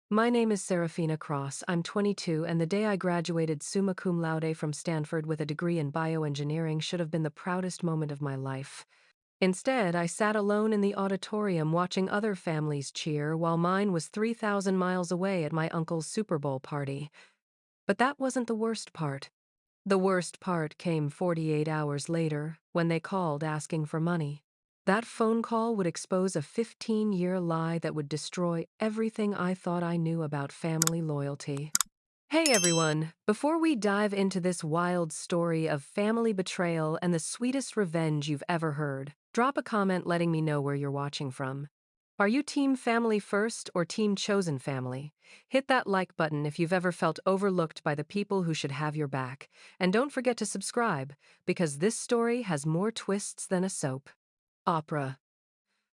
My name is Seraphina Cross. I'm 22, and the day I graduated summa cum laude from Stanford with a degree in bioengineering should have been the proudest moment of my life. Instead, I sat alone in the auditorium watching other families cheer while mine was 3,000 miles away at my uncle's Super Bowl party. But that wasn't the worst part. The worst part came 48 hours later when they called asking for money. That phone call would expose a 15-year lie that would destroy everything I thought I knew about family loyalty. Hey everyone, before we dive into this wild story of family betrayal and the sweetest revenge you've ever heard, drop a comment letting me know where you're watching from. Are you team family first or team chosen family? Hit that like button if you've ever felt overlooked by the people who should have your back. And don't forget to subscribe, because this story has more twists than a soap opera.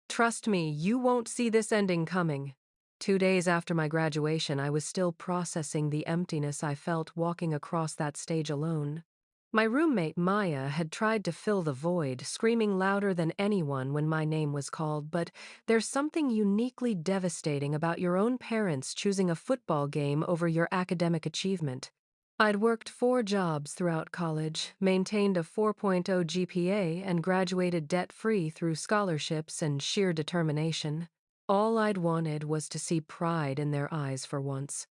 Trust me, you won't see this ending coming. 2 days after my graduation, I was still processing the emptiness I felt walking across that stage alone. My roommate, Maya, had tried to fill the void, screaming louder than anyone when my name was called, but there's something uniquely devastating about your own parents choosing a football game over your academic achievement. I'd worked 4 jobs throughout college, maintained a 4.0 GPA, and graduated debt-free through scholarships and sheer determination. All I'd wanted was to see pride in their eyes for once.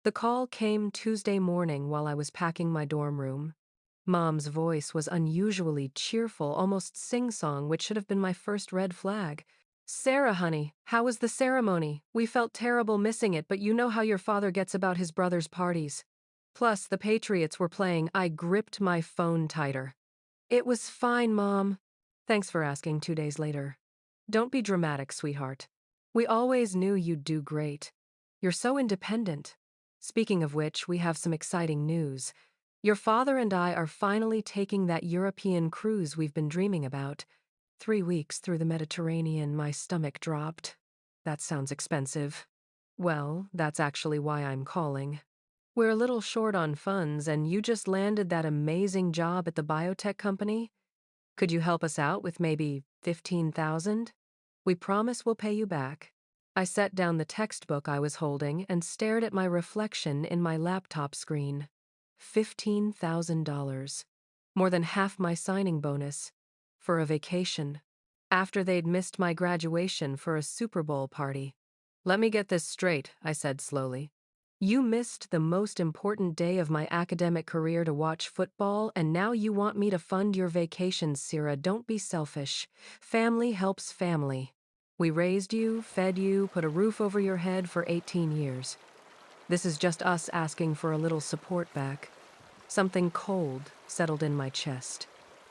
The call came Tuesday morning while I was packing my dorm room. Mom's voice was unusually cheerful, almost sing-song, which should have been my first red flag. "Sarah, honey, how was the ceremony? We felt terrible missing it, but you know how your father gets about his brother's parties. Plus, the Patriots were playing." I gripped my phone tighter. "It was fine, Mom. Thanks for asking 2 days later. Don't be dramatic, sweetheart. We always knew you'd do great. You're so independent. Speaking of which, we have some exciting news. Your father and I are finally taking that European cruise we've been dreaming about. 3 weeks through the Mediterranean, my stomach dropped. That sounds expensive. Well, that's actually why I'm calling. We're a little short on funds, and you just landed that amazing job at the biotech company. Could you help us out with maybe 15,000? We promise we'll pay you back." I set down the textbook I was holding and stared at my reflection in my laptop screen. $15,000. More than half my signing bonus. For a vacation. After they'd missed my graduation for a Super Bowl party. "Let me get this straight," I said slowly. "You missed the most important day of my academic career to watch football, and now you want me to fund your vacations, Sierra. Don't be selfish. Family helps family. We raised you, fed you, put a roof over your head for 18 years. This is just us asking for a little support back." Something cold settled in my chest.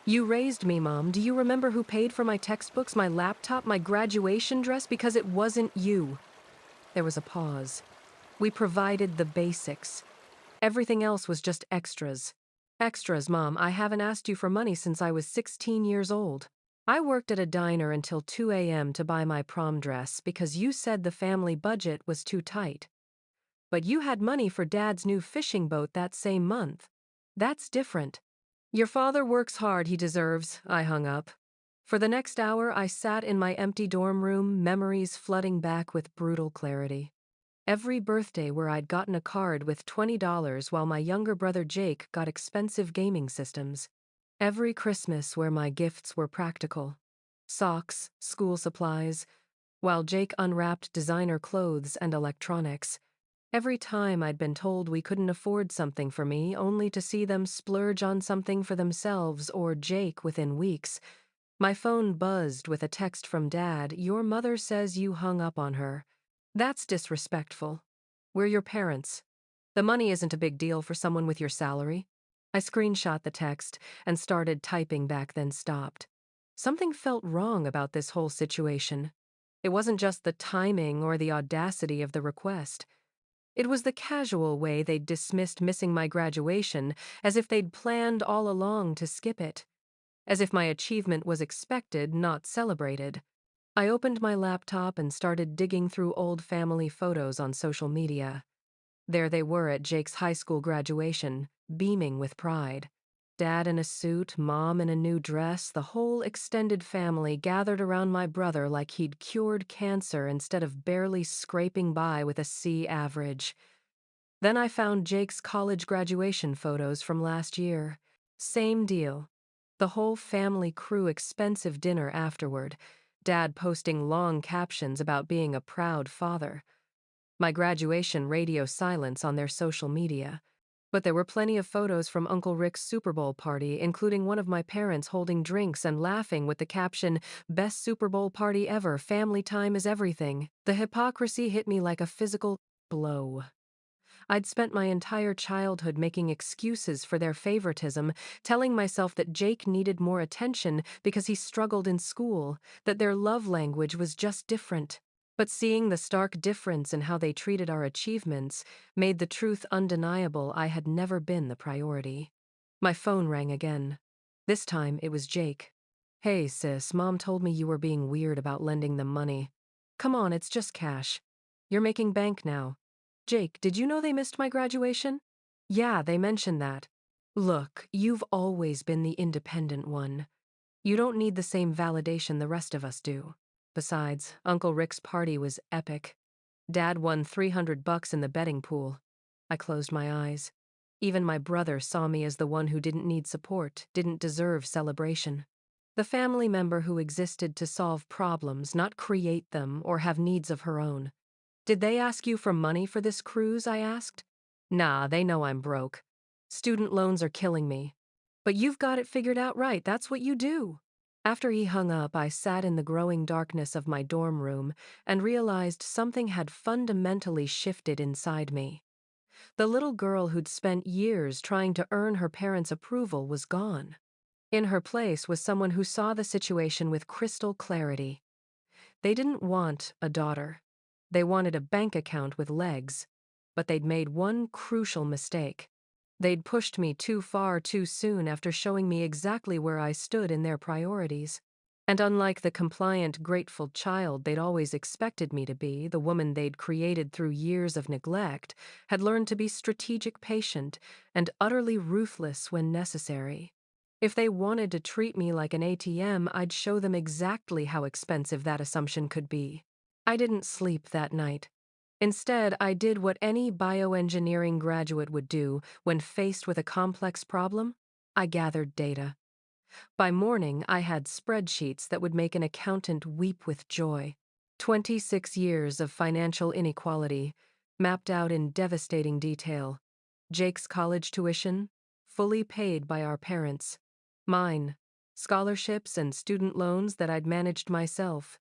"You raised me, Mom. Do you remember who paid for my textbooks, my laptop, my graduation dress? Because it wasn't you." There was a pause. "We provided the basics. Everything else was just extras." "Extras, Mom. I haven't asked you for money since I was 16 years old. I worked at a diner until 2 a.m. to buy my prom dress because you said the family budget was too tight. But you had money for Dad's new fishing boat that same month. That's different." "Your father works hard, he deserves." I hung up. For the next hour, I sat in my empty dorm room, memories flooding back with brutal clarity. Every birthday where I'd gotten a card with $20 while my younger brother Jake got expensive gaming systems. Every Christmas where my gifts were practical. Socks, school supplies, while Jake unwrapped designer clothes and electronics. Every time I'd been told we couldn't afford something for me, only to see them splurge on something for themselves or Jake within weeks. My phone buzzed with a text from Dad. "Your mother says you hung up on her. That's disrespectful. We're your parents. The money isn't a big deal for someone with your salary." I screenshot the text and started typing back, then stopped. Something felt wrong about this whole situation. It wasn't just the timing or the audacity of the request. It was the casual way they'd dismissed missing my graduation, as if they'd planned all along to skip it. As if my achievement was expected, not celebrated. I opened my laptop and started digging through old family photos on social media. There they were at Jake's high school graduation, beaming with pride. Dad in a suit, Mom in a new dress, the whole extended family gathered around my brother like he'd cured cancer instead of barely scraping by with a C average. Then I found Jake's college graduation photos from last year. Same deal. The whole family crew expensive dinner afterward, Dad posting long captions about being a proud father. My graduation radio silence on their social media. But there were plenty of photos from Uncle Rick's Super Bowl party, including one of my parents holding drinks and laughing with the caption, "Best Super Bowl party ever, family time is everything." The hypocrisy hit me like a physical blow. I'd spent my entire childhood making excuses for their favoritism, telling myself that Jake needed more attention because he struggled in school, that their love language was just different. But seeing the stark difference in how they treated our achievements made the truth undeniable. I had never been the priority. My phone rang again. This time it was Jake. "Hey, sis, Mom told me you were being weird about lending them money. Come on, it's just cash. You're making bank now. Jake, did you know they missed my graduation?" "Yeah, they mentioned that." "Look, you've always been the independent one. You don't need the same validation the rest of us do. Besides, Uncle Rick's party was epic. Dad won $300 in the betting pool." I closed my eyes. Even my brother saw me as the one who didn't need support, didn't deserve celebration. The family member who existed to solve problems, not create them or have needs of her own. "Did they ask you for money for this cruise?" I asked. "Nah, they know I'm broke. Student loans are killing me." "But you've got it figured out right, that's what you do." After he hung up, I sat in the growing darkness of my dorm room and realized something had fundamentally shifted inside me. The little girl who'd spent years trying to earn her parents' approval was gone. In her place was someone who saw the situation with crystal clarity. They didn't want a daughter. They wanted a bank account with legs. But they'd made one crucial mistake. They'd pushed me too far too soon after showing me exactly where I stood in their priorities. And unlike the compliant, grateful child they'd always expected me to be, the woman they'd created through years of neglect had learned to be strategic, patient, and utterly ruthless when necessary. If they wanted to treat me like an ATM, I'd show them exactly how expensive that assumption could be. I didn't sleep that night. Instead, I did what any bioengineering graduate would do when faced with a complex problem. I gathered data. By morning, I had spreadsheets that would make an accountant weep with joy. 26 years of financial inequality, mapped out in devastating detail. Jake's college tuition, fully paid by our parents. Mine, scholarships and student loans that I'd managed myself.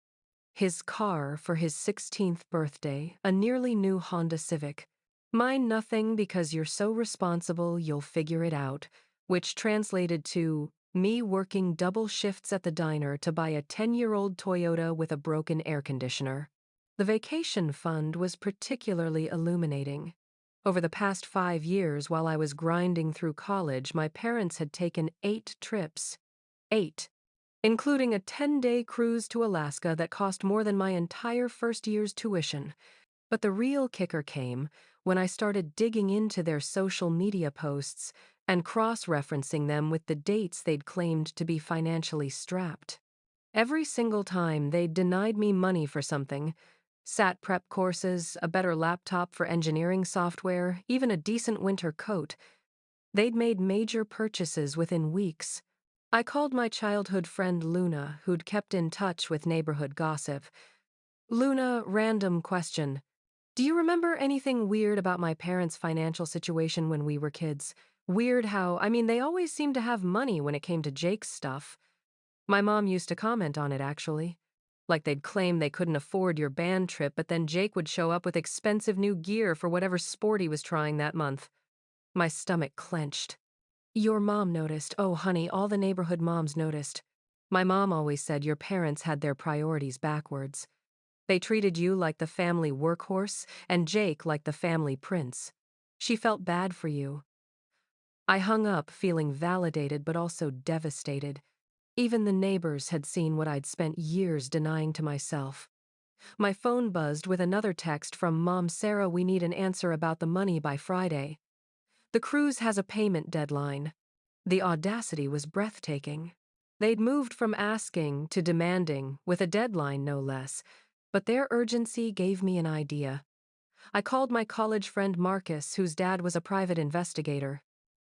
His car for his 16th birthday, a nearly new Honda Civic. Mine nothing because you're so responsible you'll figure it out, which translated to me working double shifts at the diner to buy a 10-year-old Toyota with a broken air conditioner. The vacation fund was particularly illuminating. Over the past 5 years while I was grinding through college, my parents had taken 8 trips. 8. Including a 10-day cruise to Alaska that cost more than my entire first year's tuition. But the real kicker came when I started digging into their social media posts and cross-referencing them with the dates they'd claimed to be financially strapped. Every single time they'd denied me money for something, SAT prep courses, a better laptop for engineering software, even a decent winter coat, they'd made major purchases within weeks. I called my childhood friend Luna, who'd kept in touch with neighborhood gossip. "Luna, random question. Do you remember anything weird about my parents' financial situation when we were kids? Weird how, they always seemed to have money when it came to Jake's stuff." My mom used to comment on it, actually. Like they'd claim they couldn't afford your band trip, but then Jake would show up with expensive new gear for whatever sport he was trying that month. My stomach clenched. "Your mom noticed. Oh, honey, all the neighborhood moms noticed. My mom always said your parents had their priorities backwards. They treated you like the family workhorse and Jake like the family prince. She felt bad for you." I hung up feeling validated but also devastated. Even the neighbors had seen what I'd spent years denying to myself. My phone buzzed with another text from Mom Sarah. "We need an answer about the money by Friday. The cruise has a payment deadline." The audacity was breathtaking. They'd moved from asking to demanding, with a deadline no less, but their urgency gave me an idea. I called my college friend Marcus, whose dad was a private investigator.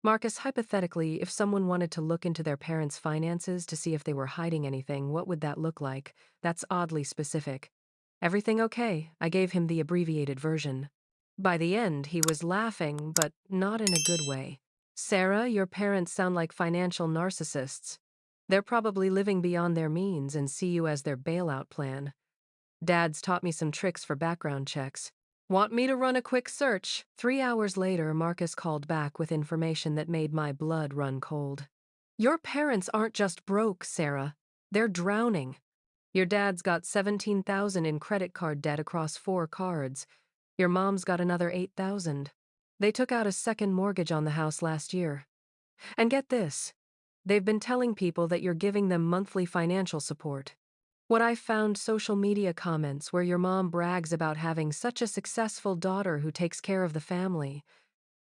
Marcus, hypothetically, if someone wanted to look into their parents' finances to see if they were hiding anything, what would that look like? That's oddly specific. Everything okay? I gave him the abbreviated version. By the end, he was laughing, but not in a good way. Sarah, your parents sound like financial narcissists. They're probably living beyond their means and see you as their bailout plan. Dad's taught me some tricks for background checks. Want me to run a quick search? 3 hours later, Marcus called back with information that made my blood run cold. Your parents aren't just broke, Sarah. They're drowning. Your dad's got $17,000 in credit card debt across 4 cards. Your mom's got another $8,000. They took out a second mortgage on the house last year. And get this, they've been telling people that you're giving them monthly financial support. What I found social media comments where your mom brags about having such a successful daughter who takes care of the family.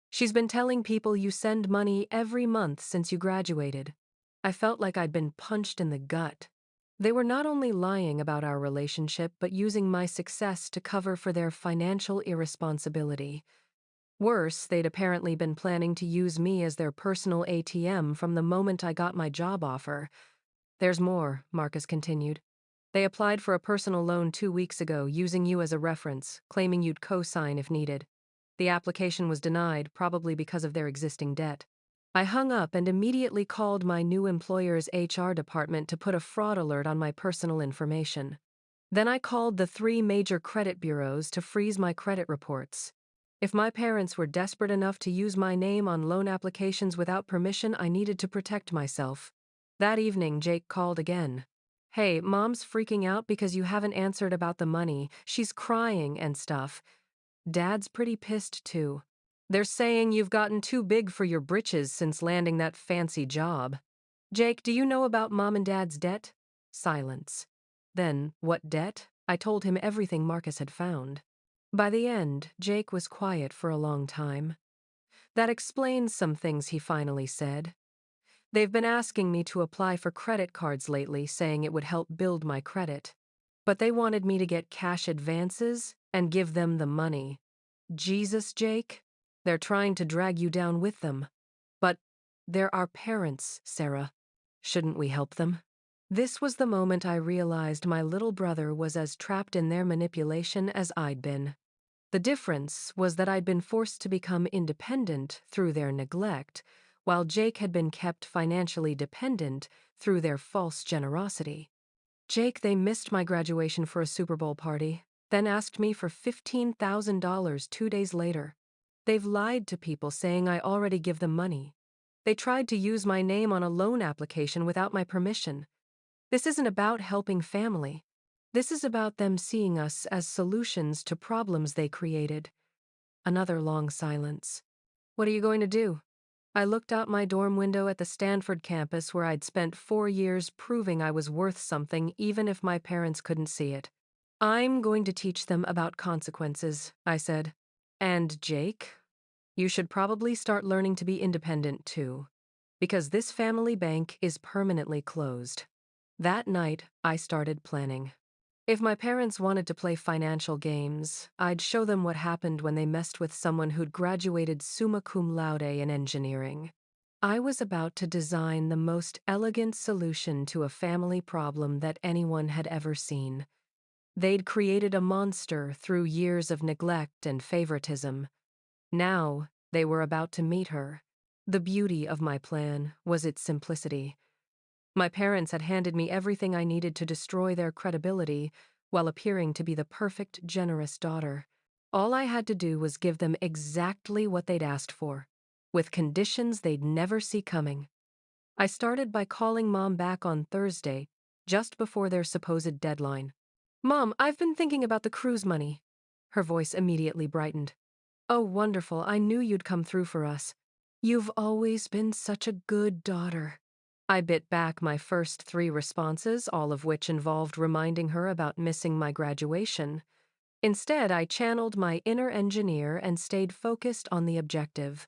She's been telling people you send money every month since you graduated. I felt like I'd been punched in the gut. They were not only lying about our relationship, but using my success to cover for their financial irresponsibility. Worse, they'd apparently been planning to use me as their personal ATM from the moment I got my job offer. There's more, Marcus continued. They applied for a personal loan 2 weeks ago, using you as a reference, claiming you'd co-sign if needed. The application was denied, probably because of their existing debt. I hung up and immediately called my new employer's HR department to put a fraud alert on my personal information. Then I called the 3 major credit bureaus to freeze my credit reports. If my parents were desperate enough to use my name on loan applications without permission, I needed to protect myself. That evening, Jake called again. Hey, Mom's freaking out because you haven't answered about the money. She's crying and stuff. Dad's pretty pissed too. They're saying you've gotten too big for your britches since landing that fancy job. Jake, do you know about Mom and Dad's debt? Silence. Then, what debt? I told him everything Marcus had found. By the end, Jake was quiet for a long time. That explains some things, he finally said. They've been asking me to apply for credit cards lately, saying it would help build my credit. But they wanted me to get cash advances and give them the money. Jesus, Jake? They're trying to drag you down with them. But they're our parents, Sarah. Shouldn't we help them? This was the moment I realized my little brother was as trapped in their manipulation as I'd been. The difference was that I'd been forced to become independent through their neglect, while Jake had been kept financially dependent through their false generosity. Jake, they missed my graduation for a Super Bowl party, then asked me for $15,000 2 days later. They've lied to people saying I already give them money. They tried to use my name on a loan application without my permission. This isn't about helping family. This is about them seeing us as solutions to problems they created. Another long silence. What are you going to do? I looked out my dorm window at the Stanford campus where I'd spent 4 years proving I was worth something even if my parents couldn't see it. I'm going to teach them about consequences, I said. And Jake, you should probably start learning to be independent too, because this family bank is permanently closed. That night, I started planning. If my parents wanted to play financial games, I'd show them what happened when they messed with someone who'd graduated summa cum laude in engineering. I was about to design the most elegant solution to a family problem that anyone had ever seen. They'd created a monster through years of neglect and favoritism. Now, they were about to meet her. The beauty of my plan was its simplicity. My parents had handed me everything I needed to destroy their credibility while appearing to be the perfect, generous daughter. All I had to do was give them exactly what they'd asked for, with conditions they'd never see coming. I started by calling Mom back on Thursday, just before their supposed deadline. Mom, I've been thinking about the cruise money. Her voice immediately brightened. Oh, wonderful, I knew you'd come through for us. You've always been such a good daughter. I bit back my first 3 responses, all of which involved reminding her about missing my graduation. Instead, I channeled my inner engineer and stayed focused on the objective.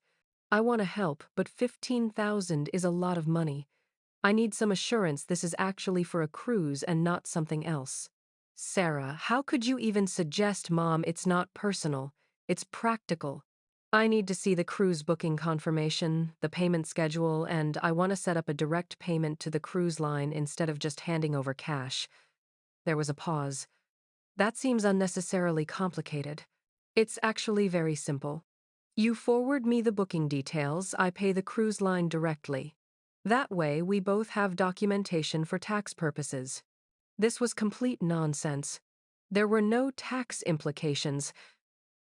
I want to help, but 15,000 is a lot of money. I need some assurance this is actually for a cruise and not something else. Sarah, how could you even suggest, Mom? It's not personal. It's practical. I need to see the cruise booking confirmation, the payment schedule, and I want to set up a direct payment to the cruise line instead of just handing over cash. There was a pause. That seems unnecessarily complicated. It's actually very simple. You forward me the booking details, I pay the cruise line directly. That way, we both have documentation for tax purposes. This was complete nonsense. There were no tax implications,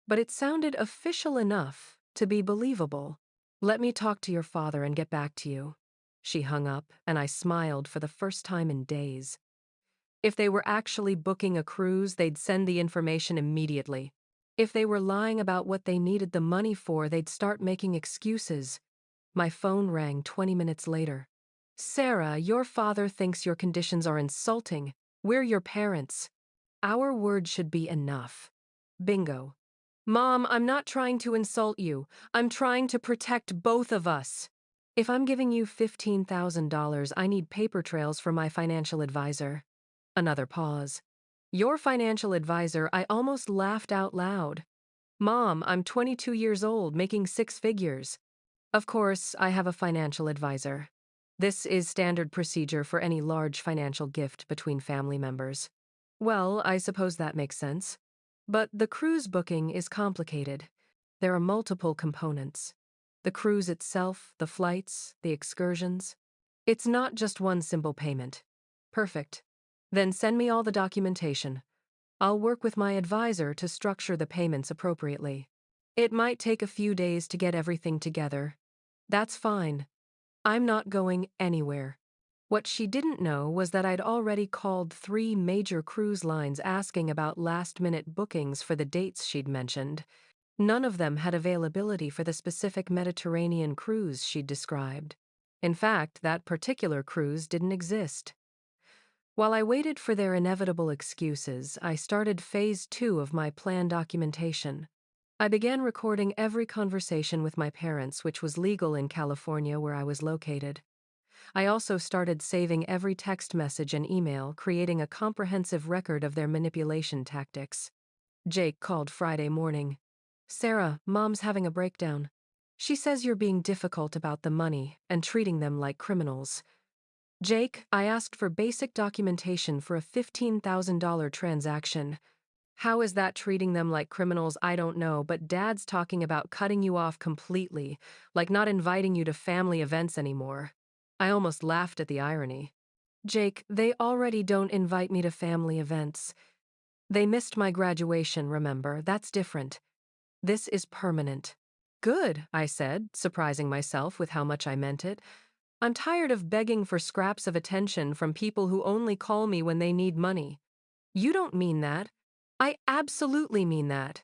but it sounded official enough to be believable. Let me talk to your father and get back to you. She hung up, and I smiled for the first time in days. If they were actually booking a cruise, they'd send the information immediately. If they were lying about what they needed the money for, they'd start making excuses. My phone rang 20 minutes later. Sarah, your father thinks your conditions are insulting. We're your parents. Our word should be enough. Bingo. Mom, I'm not trying to insult you. I'm trying to protect both of us. If I'm giving you $15,000, I need paper trails for my financial advisor. Another pause. Your financial advisor, I almost laughed out loud. Mom, I'm 22 years old, making six figures. Of course, I have a financial advisor. This is standard procedure for any large financial gift between family members. Well, I suppose that makes sense. But the cruise booking is complicated. There are multiple components. The cruise itself, the flights, the excursions. It's not just one simple payment. Perfect. Then send me all the documentation. I'll work with my advisor to structure the payments appropriately. It might take a few days to get everything together. That's fine. I'm not going anywhere. What she didn't know was that I'd already called 3 major cruise lines asking about last-minute bookings for the dates she'd mentioned. None of them had availability for the specific Mediterranean cruise she'd described. In fact, that particular cruise didn't exist. While I waited for their inevitable excuses, I started phase 2 of my plan documentation. I began recording every conversation with my parents, which was legal in California where I was located. I also started saving every text message and email, creating a comprehensive record of their manipulation tactics. Jake called Friday morning. Sarah, Mom's having a breakdown. She says you're being difficult about the money and treating them like criminals. Jake, I asked for basic documentation for a $15,000 transaction. How is that treating them like criminals? I don't know, but Dad's talking about cutting you off completely, like not inviting you to family events anymore. I almost laughed at the irony. Jake, they already don't invite me to family events. They missed my graduation, remember? That's different. This is permanent. Good, I said, surprising myself with how much I meant it. I'm tired of begging for scraps of attention from people who only call me when they need money. You don't mean that. I absolutely mean that.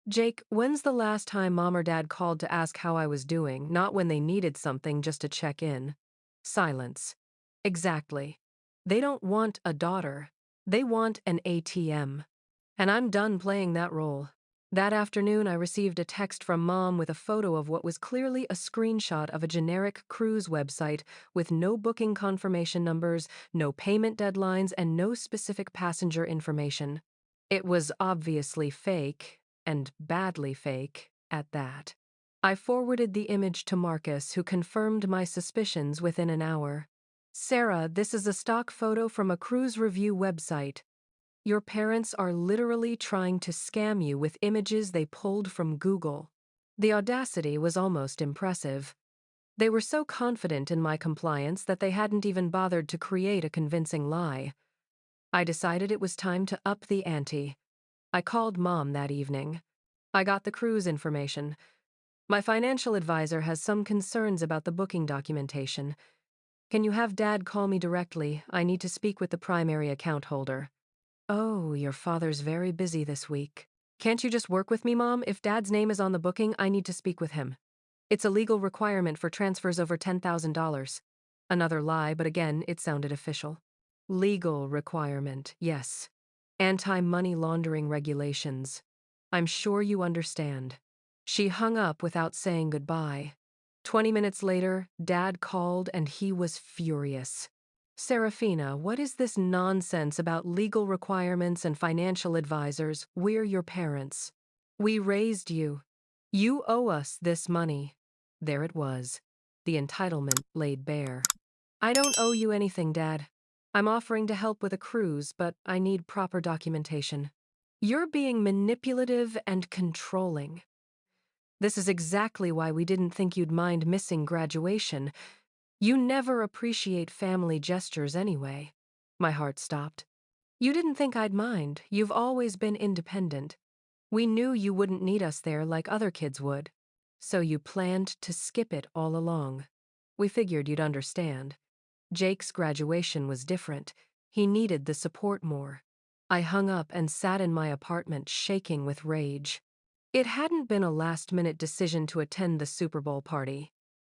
Jake, when's the last time Mom or Dad called to ask how I was doing, not when they needed something, just to check in? Silence. Exactly. They don't want a daughter. They want an ATM. And I'm done playing that role. That afternoon, I received a text from Mom with a photo of what was clearly a screenshot of a generic cruise website with no booking confirmation numbers, no payment deadlines, and no specific passenger information. It was obviously fake, and badly fake, at that. I forwarded the image to Marcus, who confirmed my suspicions within an hour. Sarah, this is a stock photo from a cruise review website. Your parents are literally trying to scam you with images they pulled from Google. The audacity was almost impressive. They were so confident in my compliance that they hadn't even bothered to create a convincing lie. I decided it was time to up the ante. I called Mom that evening. I got the cruise information. My financial advisor has some concerns about the booking documentation. Can you have Dad call me directly? I need to speak with the primary account holder. Oh, your father's very busy this week. Can't you just work with me, Mom? If Dad's name is on the booking, I need to speak with him. It's a legal requirement for transfers over $10,000. Another lie, but again, it sounded official. Legal requirement, yes. Anti-money laundering regulations. I'm sure you understand. She hung up without saying goodbye. 20 minutes later, Dad called and he was furious. Seraphina, what is this nonsense about legal requirements and financial advisors? We're your parents. We raised you. You owe us this money. There it was. The entitlement laid bare. I don't owe you anything, Dad. I'm offering to help with a cruise, but I need proper documentation. You're being manipulative and controlling. This is exactly why we didn't think you'd mind missing graduation. You never appreciate family gestures anyway. My heart stopped. You didn't think I'd mind. You've always been independent. We knew you wouldn't need us there like other kids would. So you planned to skip it all along. We figured you'd understand. Jake's graduation was different. He needed the support more. I hung up and sat in my apartment shaking with rage. It hadn't been a last-minute decision to attend the Super Bowl party.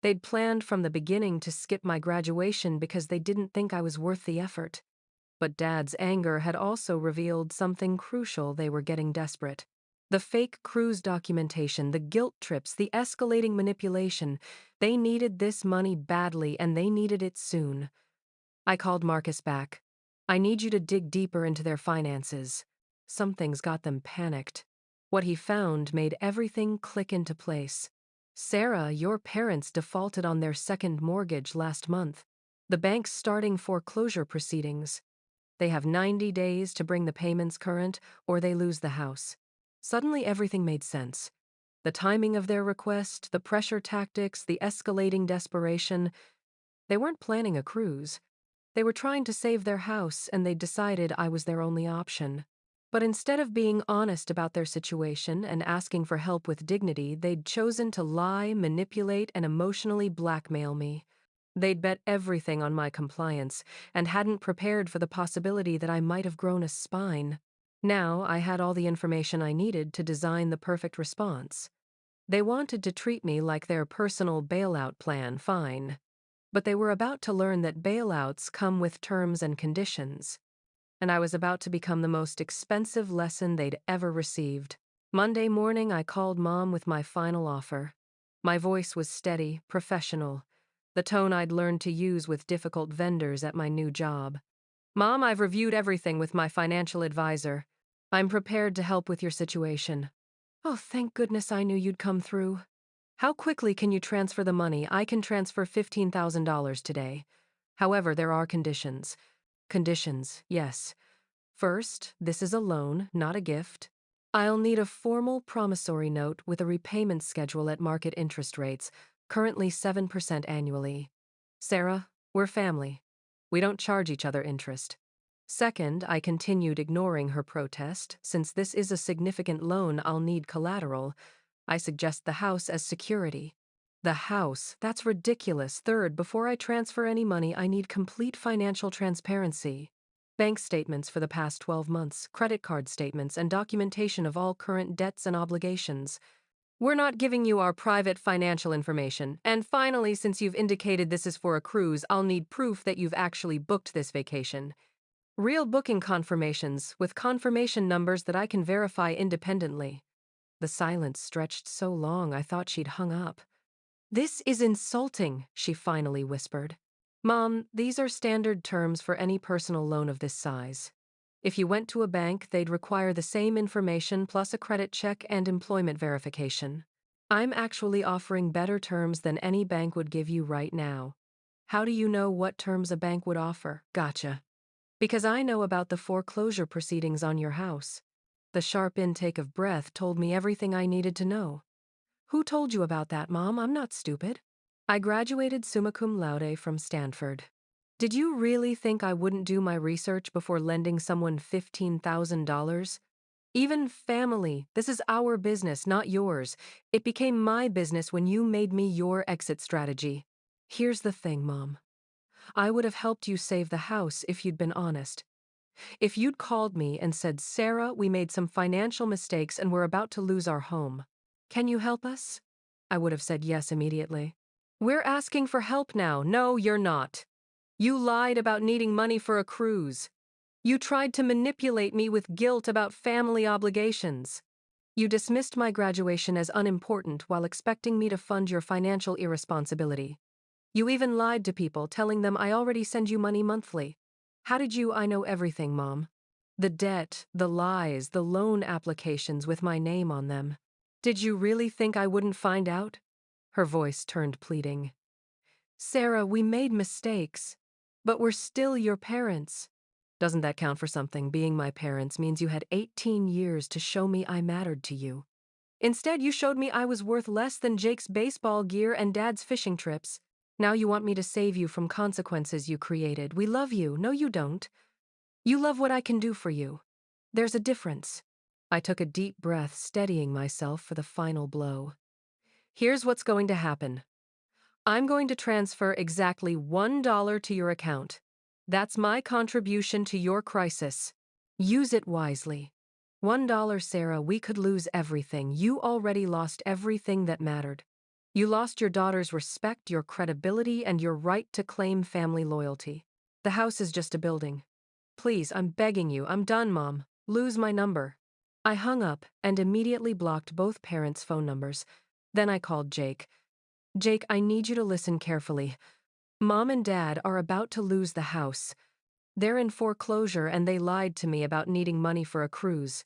They'd planned from the beginning to skip my graduation because they didn't think I was worth the effort. But Dad's anger had also revealed something crucial. They were getting desperate. The fake cruise documentation, the guilt trips, the escalating manipulation. They needed this money badly, and they needed it soon. I called Marcus back. I need you to dig deeper into their finances. Something's got them panicked. What he found made everything click into place. Sarah, your parents defaulted on their second mortgage last month. The bank's starting foreclosure proceedings. They have 90 days to bring the payments current, or they lose the house. Suddenly everything made sense. The timing of their request, the pressure tactics, the escalating desperation. They weren't planning a cruise. They were trying to save their house, and they decided I was their only option. But instead of being honest about their situation and asking for help with dignity, they'd chosen to lie, manipulate, and emotionally blackmail me. They'd bet everything on my compliance and hadn't prepared for the possibility that I might have grown a spine. Now I had all the information I needed to design the perfect response. They wanted to treat me like their personal bailout plan, fine. But they were about to learn that bailouts come with terms and conditions. And I was about to become the most expensive lesson they'd ever received. Monday morning, I called Mom with my final offer. My voice was steady, professional, the tone I'd learned to use with difficult vendors at my new job. Mom, I've reviewed everything with my financial advisor. I'm prepared to help with your situation. Oh, thank goodness I knew you'd come through. How quickly can you transfer the money? I can transfer $15,000 today. However, there are conditions. Conditions, yes. First, this is a loan, not a gift. I'll need a formal promissory note with a repayment schedule at market interest rates, currently 7% annually. Sarah, we're family. We don't charge each other interest. Second, I continued ignoring her protest. Since this is a significant loan, I'll need collateral. I suggest the house as security. The house? That's ridiculous. Third, before I transfer any money, I need complete financial transparency. Bank statements for the past 12 months, credit card statements, and documentation of all current debts and obligations. We're not giving you our private financial information. And finally, since you've indicated this is for a cruise, I'll need proof that you've actually booked this vacation. Real booking confirmations with confirmation numbers that I can verify independently. The silence stretched so long I thought she'd hung up. This is insulting, she finally whispered. Mom, these are standard terms for any personal loan of this size. If you went to a bank, they'd require the same information plus a credit check and employment verification. I'm actually offering better terms than any bank would give you right now. How do you know what terms a bank would offer? Gotcha. Because I know about the foreclosure proceedings on your house. The sharp intake of breath told me everything I needed to know. Who told you about that, Mom? I'm not stupid. I graduated summa cum laude from Stanford. Did you really think I wouldn't do my research before lending someone $15,000? Even family, this is our business, not yours. It became my business when you made me your exit strategy. Here's the thing, Mom. I would have helped you save the house if you'd been honest. If you'd called me and said, Sarah, we made some financial mistakes and we're about to lose our home. Can you help us? I would have said yes immediately. We're asking for help now. No, you're not. You lied about needing money for a cruise. You tried to manipulate me with guilt about family obligations. You dismissed my graduation as unimportant while expecting me to fund your financial irresponsibility. You even lied to people, telling them I already send you money monthly. How did you? I know everything, Mom. The debt, the lies, the loan applications with my name on them. Did you really think I wouldn't find out? Her voice turned pleading. Sarah, we made mistakes, but we're still your parents. Doesn't that count for something? Being my parents means you had 18 years to show me I mattered to you. Instead, you showed me I was worth less than Jake's baseball gear and Dad's fishing trips. Now you want me to save you from consequences you created. We love you. No, you don't. You love what I can do for you. There's a difference. I took a deep breath, steadying myself for the final blow. Here's what's going to happen. I'm going to transfer exactly $1 to your account. That's my contribution to your crisis. Use it wisely. $1, Sarah, we could lose everything. You already lost everything that mattered. You lost your daughter's respect, your credibility, and your right to claim family loyalty. The house is just a building. Please, I'm begging you. I'm done, Mom. Lose my number. I hung up and immediately blocked both parents' phone numbers. Then I called Jake. Jake, I need you to listen carefully. Mom and Dad are about to lose the house. They're in foreclosure and they lied to me about needing money for a cruise.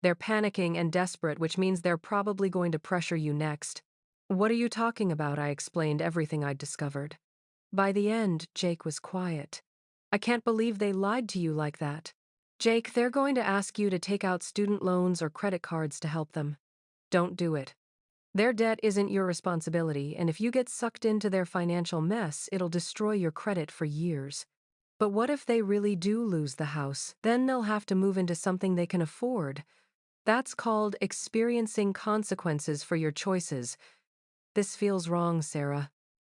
They're panicking and desperate, which means they're probably going to pressure you next. What are you talking about? I explained everything I'd discovered. By the end, Jake was quiet. I can't believe they lied to you like that. Jake, they're going to ask you to take out student loans or credit cards to help them. Don't do it. Their debt isn't your responsibility, and if you get sucked into their financial mess, it'll destroy your credit for years. But what if they really do lose the house? Then they'll have to move into something they can afford. That's called experiencing consequences for your choices. This feels wrong, Sarah.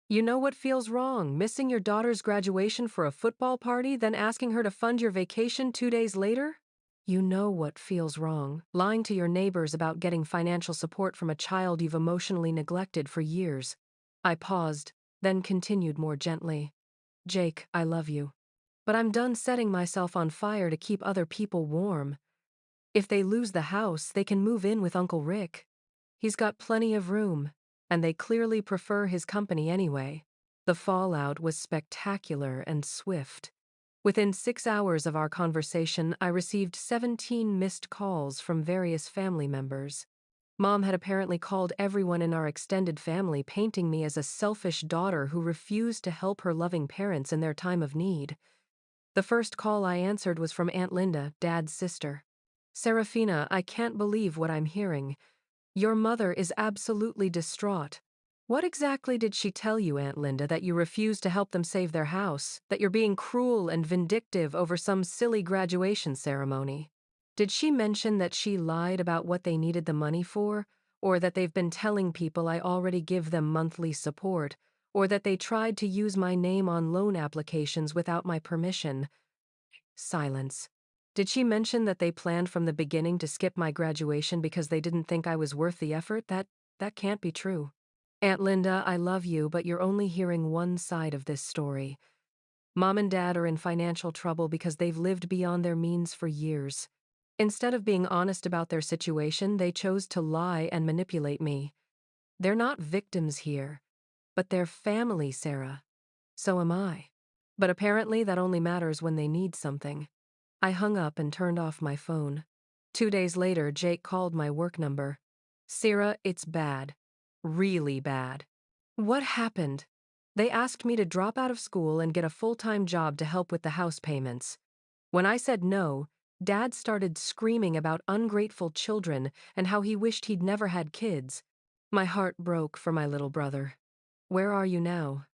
You know what feels wrong? Missing your daughter's graduation for a football party, then asking her to fund your vacation 2 days later? You know what feels wrong. Lying to your neighbors about getting financial support from a child you've emotionally neglected for years. I paused, then continued more gently. Jake, I love you. But I'm done setting myself on fire to keep other people warm. If they lose the house, they can move in with Uncle Rick. He's got plenty of room, and they clearly prefer his company anyway. The fallout was spectacular and swift. Within 6 hours of our conversation, I received 17 missed calls from various family members. Mom had apparently called everyone in our extended family, painting me as a selfish daughter who refused to help her loving parents in their time of need. The first call I answered was from Aunt Linda, Dad's sister. Seraphina, I can't believe what I'm hearing. Your mother is absolutely distraught. What exactly did she tell you, Aunt Linda, that you refused to help them save their house, that you're being cruel and vindictive over some silly graduation ceremony? Did she mention that she lied about what they needed the money for, or that they've been telling people I already give them monthly support, or that they tried to use my name on loan applications without my permission? Silence. Did she mention that they planned from the beginning to skip my graduation because they didn't think I was worth the effort? That can't be true. Aunt Linda, I love you, but you're only hearing one side of this story. Mom and Dad are in financial trouble because they've lived beyond their means for years. Instead of being honest about their situation, they chose to lie and manipulate me. They're not victims here, but they're family, Sarah. So am I. But apparently that only matters when they need something. I hung up and turned off my phone. 2 days later, Jake called my work number. Sarah, it's bad. Really bad. What happened? They asked me to drop out of school and get a full-time job to help with the house payments. When I said no, Dad started screaming about ungrateful children and how he wished he'd never had kids. My heart broke for my little brother. Where are you now?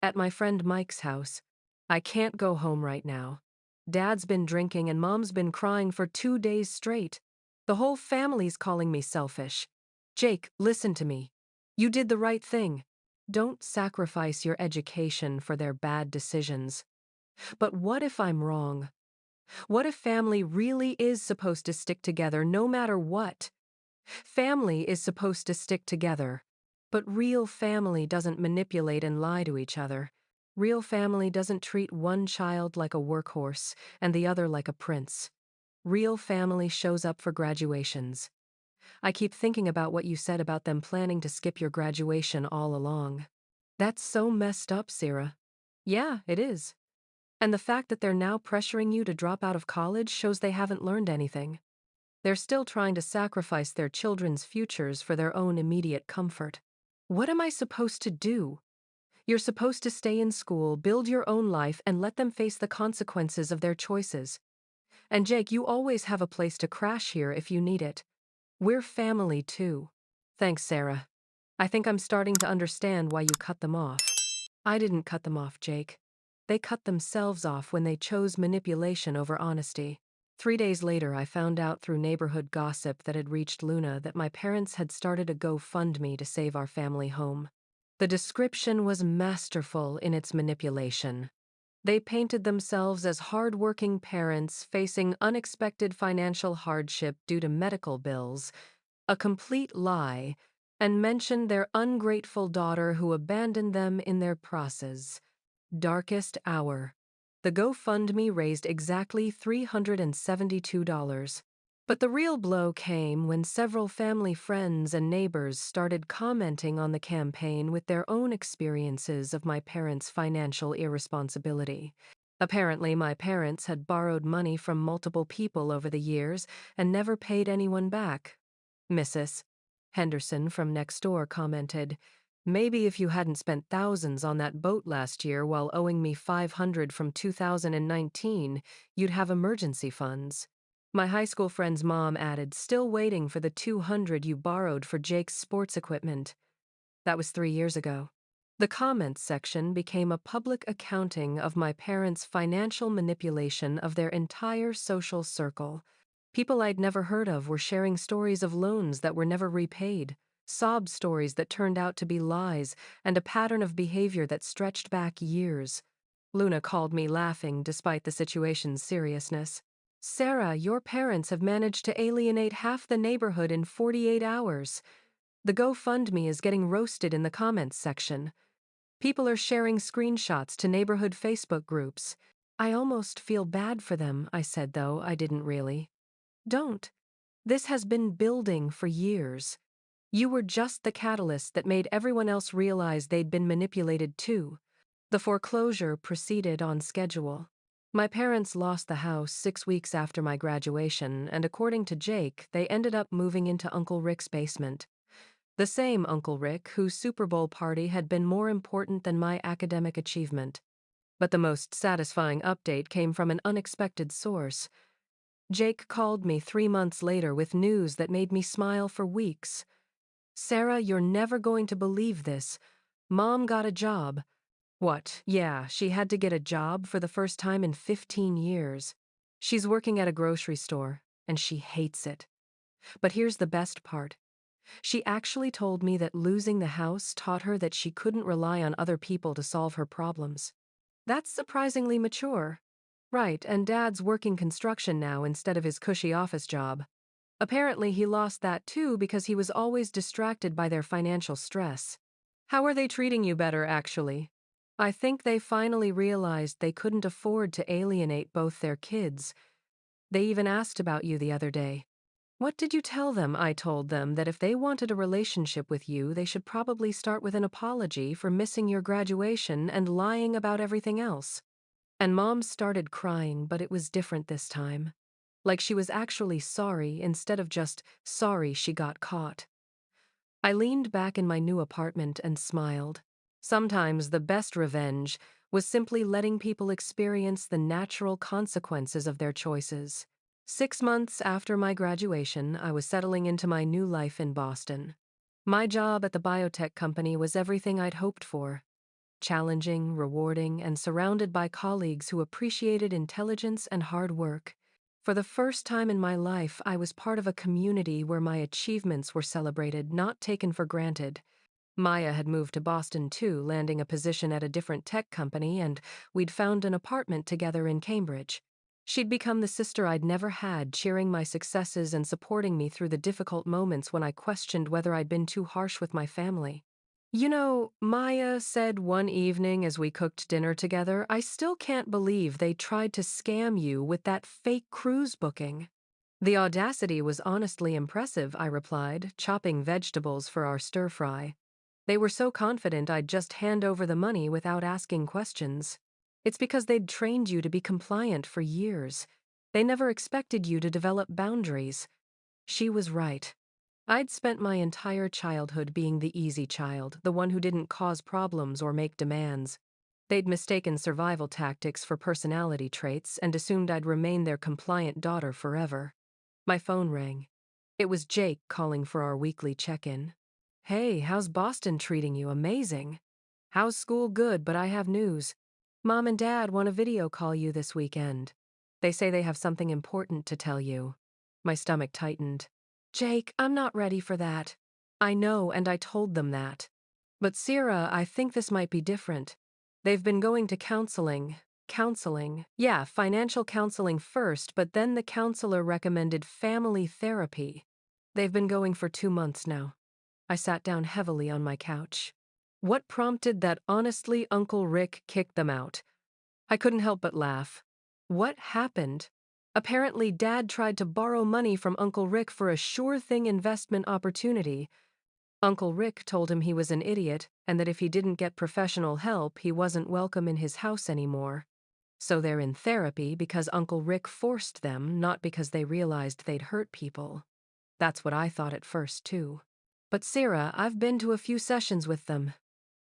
At my friend Mike's house. I can't go home right now. Dad's been drinking and Mom's been crying for 2 days straight. The whole family's calling me selfish. Jake, listen to me. You did the right thing. Don't sacrifice your education for their bad decisions. But what if I'm wrong? What if family really is supposed to stick together no matter what? Family is supposed to stick together. But real family doesn't manipulate and lie to each other. Real family doesn't treat one child like a workhorse and the other like a prince. Real family shows up for graduations. I keep thinking about what you said about them planning to skip your graduation all along. That's so messed up, Sarah. Yeah, it is. And the fact that they're now pressuring you to drop out of college shows they haven't learned anything. They're still trying to sacrifice their children's futures for their own immediate comfort. What am I supposed to do? You're supposed to stay in school, build your own life, and let them face the consequences of their choices. And Jake, you always have a place to crash here if you need it. We're family too. Thanks, Sarah. I think I'm starting to understand why you cut them off. I didn't cut them off, Jake. They cut themselves off when they chose manipulation over honesty. 3 days later, I found out through neighborhood gossip that had reached Luna that my parents had started a GoFundMe to save our family home. The description was masterful in its manipulation. They painted themselves as hard-working parents facing unexpected financial hardship due to medical bills, a complete lie, and mentioned their ungrateful daughter who abandoned them in their process. Darkest hour. The GoFundMe raised exactly $372. But the real blow came when several family friends and neighbors started commenting on the campaign with their own experiences of my parents' financial irresponsibility. Apparently, my parents had borrowed money from multiple people over the years and never paid anyone back. Mrs. Henderson from next door commented, "Maybe if you hadn't spent thousands on that boat last year while owing me $500 from 2019, you'd have emergency funds." My high school friend's mom added, "Still waiting for the $200 you borrowed for Jake's sports equipment." That was 3 years ago. The comments section became a public accounting of my parents' financial manipulation of their entire social circle. People I'd never heard of were sharing stories of loans that were never repaid, sob stories that turned out to be lies, and a pattern of behavior that stretched back years. Luna called me laughing despite the situation's seriousness. "Sarah, your parents have managed to alienate half the neighborhood in 48 hours. The GoFundMe is getting roasted in the comments section. People are sharing screenshots to neighborhood Facebook groups. I almost feel bad for them," I said, though I didn't really. Don't. This has been building for years. You were just the catalyst that made everyone else realize they'd been manipulated too. The foreclosure proceeded on schedule. My parents lost the house 6 weeks after my graduation, and according to Jake, they ended up moving into Uncle Rick's basement. The same Uncle Rick whose Super Bowl party had been more important than my academic achievement. But the most satisfying update came from an unexpected source. Jake called me 3 months later with news that made me smile for weeks. "Sarah, you're never going to believe this. Mom got a job." What? Yeah, she had to get a job for the first time in 15 years. She's working at a grocery store, and she hates it. But here's the best part. She actually told me that losing the house taught her that she couldn't rely on other people to solve her problems. That's surprisingly mature. Right, and Dad's working construction now instead of his cushy office job. Apparently he lost that too because he was always distracted by their financial stress. How are they treating you better, actually? I think they finally realized they couldn't afford to alienate both their kids. They even asked about you the other day. "What did you tell them?" I told them that if they wanted a relationship with you, they should probably start with an apology for missing your graduation and lying about everything else. And Mom started crying, but it was different this time. Like she was actually sorry instead of just sorry she got caught. I leaned back in my new apartment and smiled. Sometimes the best revenge was simply letting people experience the natural consequences of their choices. 6 months after my graduation, I was settling into my new life in Boston. My job at the biotech company was everything I'd hoped for. Challenging, rewarding, and surrounded by colleagues who appreciated intelligence and hard work. For the first time in my life, I was part of a community where my achievements were celebrated, not taken for granted. Maya had moved to Boston too, landing a position at a different tech company, and we'd found an apartment together in Cambridge. She'd become the sister I'd never had, cheering my successes and supporting me through the difficult moments when I questioned whether I'd been too harsh with my family. "You know," Maya said one evening as we cooked dinner together, "I still can't believe they tried to scam you with that fake cruise booking." The audacity was honestly impressive, I replied, chopping vegetables for our stir-fry. They were so confident I'd just hand over the money without asking questions. It's because they'd trained you to be compliant for years. They never expected you to develop boundaries. She was right. I'd spent my entire childhood being the easy child, the one who didn't cause problems or make demands. They'd mistaken survival tactics for personality traits and assumed I'd remain their compliant daughter forever. My phone rang. It was Jake calling for our weekly check-in. Hey, how's Boston treating you? Amazing. How's school? Good, but I have news. Mom and Dad want to video call you this weekend. They say they have something important to tell you. My stomach tightened. Jake, I'm not ready for that. I know, and I told them that. But Sierra, I think this might be different. They've been going to counseling. Counseling. Yeah, financial counseling first, but then the counselor recommended family therapy. They've been going for 2 months now. I sat down heavily on my couch. What prompted that? Honestly, Uncle Rick kicked them out. I couldn't help but laugh. What happened? Apparently, Dad tried to borrow money from Uncle Rick for a sure-thing investment opportunity. Uncle Rick told him he was an idiot and that if he didn't get professional help, he wasn't welcome in his house anymore. So they're in therapy because Uncle Rick forced them, not because they realized they'd hurt people. That's what I thought at first, too. But Sarah, I've been to a few sessions with them.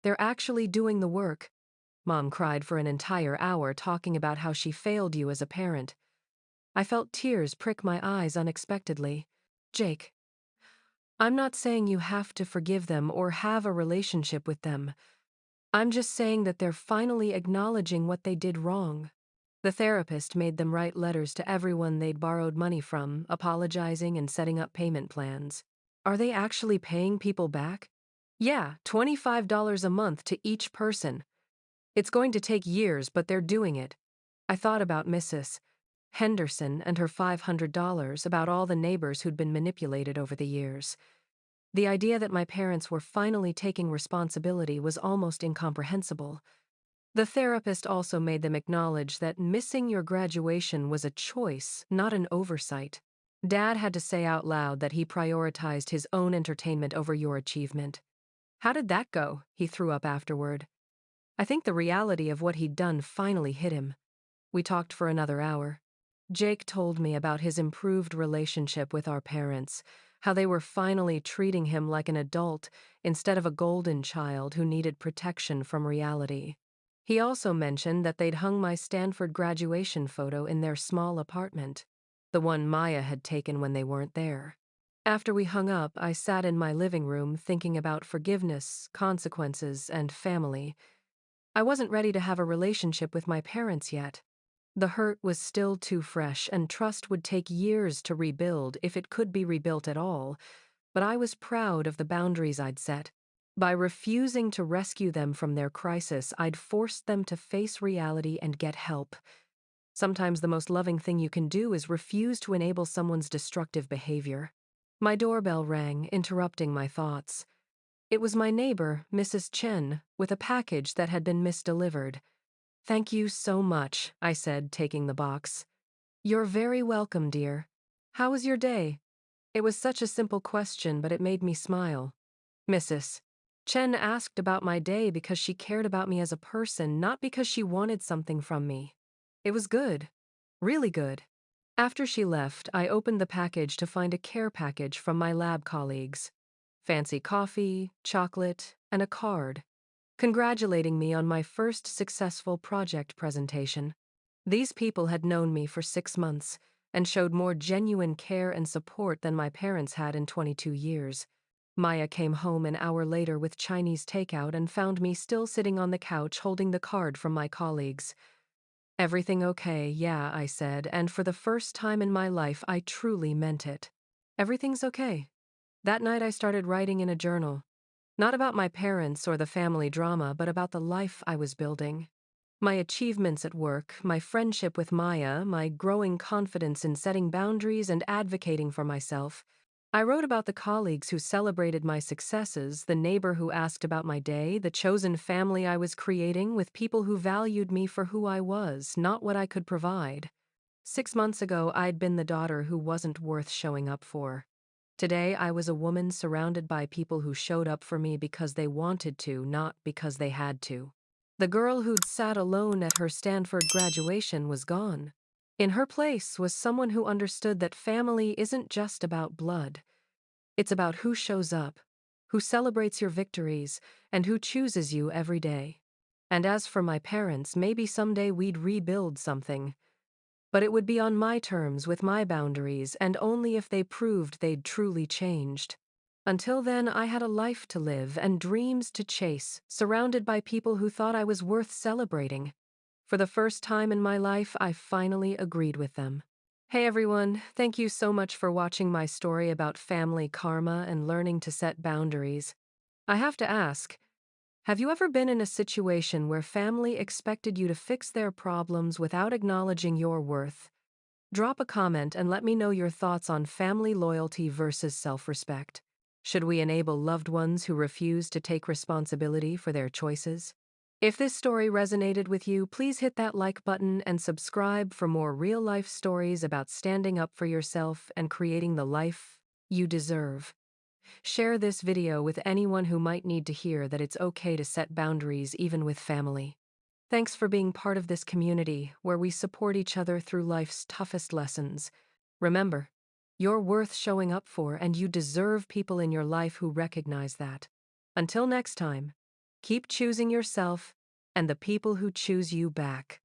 They're actually doing the work. Mom cried for an entire hour talking about how she failed you as a parent. I felt tears prick my eyes unexpectedly. Jake, I'm not saying you have to forgive them or have a relationship with them. I'm just saying that they're finally acknowledging what they did wrong. The therapist made them write letters to everyone they'd borrowed money from, apologizing and setting up payment plans. Are they actually paying people back? Yeah, $25 a month to each person. It's going to take years, but they're doing it. I thought about Mrs. Henderson and her $500, about all the neighbors who'd been manipulated over the years. The idea that my parents were finally taking responsibility was almost incomprehensible. The therapist also made them acknowledge that missing your graduation was a choice, not an oversight. Dad had to say out loud that he prioritized his own entertainment over your achievement. How did that go? He threw up afterward. I think the reality of what he'd done finally hit him. We talked for another hour. Jake told me about his improved relationship with our parents, how they were finally treating him like an adult instead of a golden child who needed protection from reality. He also mentioned that they'd hung my Stanford graduation photo in their small apartment, the one Maya had taken when they weren't there. After we hung up, I sat in my living room thinking about forgiveness, consequences, and family. I wasn't ready to have a relationship with my parents yet. The hurt was still too fresh, and trust would take years to rebuild if it could be rebuilt at all, but I was proud of the boundaries I'd set. By refusing to rescue them from their crisis, I'd forced them to face reality and get help. Sometimes the most loving thing you can do is refuse to enable someone's destructive behavior. My doorbell rang, interrupting my thoughts. It was my neighbor, Mrs. Chen, with a package that had been misdelivered. Thank you so much, I said, taking the box. You're very welcome, dear. How was your day? It was such a simple question, but it made me smile. Mrs. Chen asked about my day because she cared about me as a person, not because she wanted something from me. It was good. Really good. After she left, I opened the package to find a care package from my lab colleagues. Fancy coffee, chocolate, and a card, congratulating me on my first successful project presentation. These people had known me for 6 months and showed more genuine care and support than my parents had in 22 years. Maya came home an hour later with Chinese takeout and found me still sitting on the couch holding the card from my colleagues. Everything okay, yeah, I said, and for the first time in my life, I truly meant it. Everything's okay. That night I started writing in a journal. Not about my parents or the family drama, but about the life I was building. My achievements at work, my friendship with Maya, my growing confidence in setting boundaries and advocating for myself. I wrote about the colleagues who celebrated my successes, the neighbor who asked about my day, the chosen family I was creating with people who valued me for who I was, not what I could provide. 6 months ago, I'd been the daughter who wasn't worth showing up for. Today, I was a woman surrounded by people who showed up for me because they wanted to, not because they had to. The girl who'd sat alone at her Stanford graduation was gone. In her place was someone who understood that family isn't just about blood. It's about who shows up, who celebrates your victories, and who chooses you every day. And as for my parents, maybe someday we'd rebuild something. But it would be on my terms, with my boundaries, and only if they proved they'd truly changed. Until then, I had a life to live and dreams to chase, surrounded by people who thought I was worth celebrating. For the first time in my life, I finally agreed with them. Hey everyone, thank you so much for watching my story about family karma and learning to set boundaries. I have to ask, have you ever been in a situation where family expected you to fix their problems without acknowledging your worth? Drop a comment and let me know your thoughts on family loyalty versus self-respect. Should we enable loved ones who refuse to take responsibility for their choices? If this story resonated with you, please hit that like button and subscribe for more real-life stories about standing up for yourself and creating the life you deserve. Share this video with anyone who might need to hear that it's okay to set boundaries even with family. Thanks for being part of this community where we support each other through life's toughest lessons. Remember, you're worth showing up for, and you deserve people in your life who recognize that. Until next time, keep choosing yourself and the people who choose you back.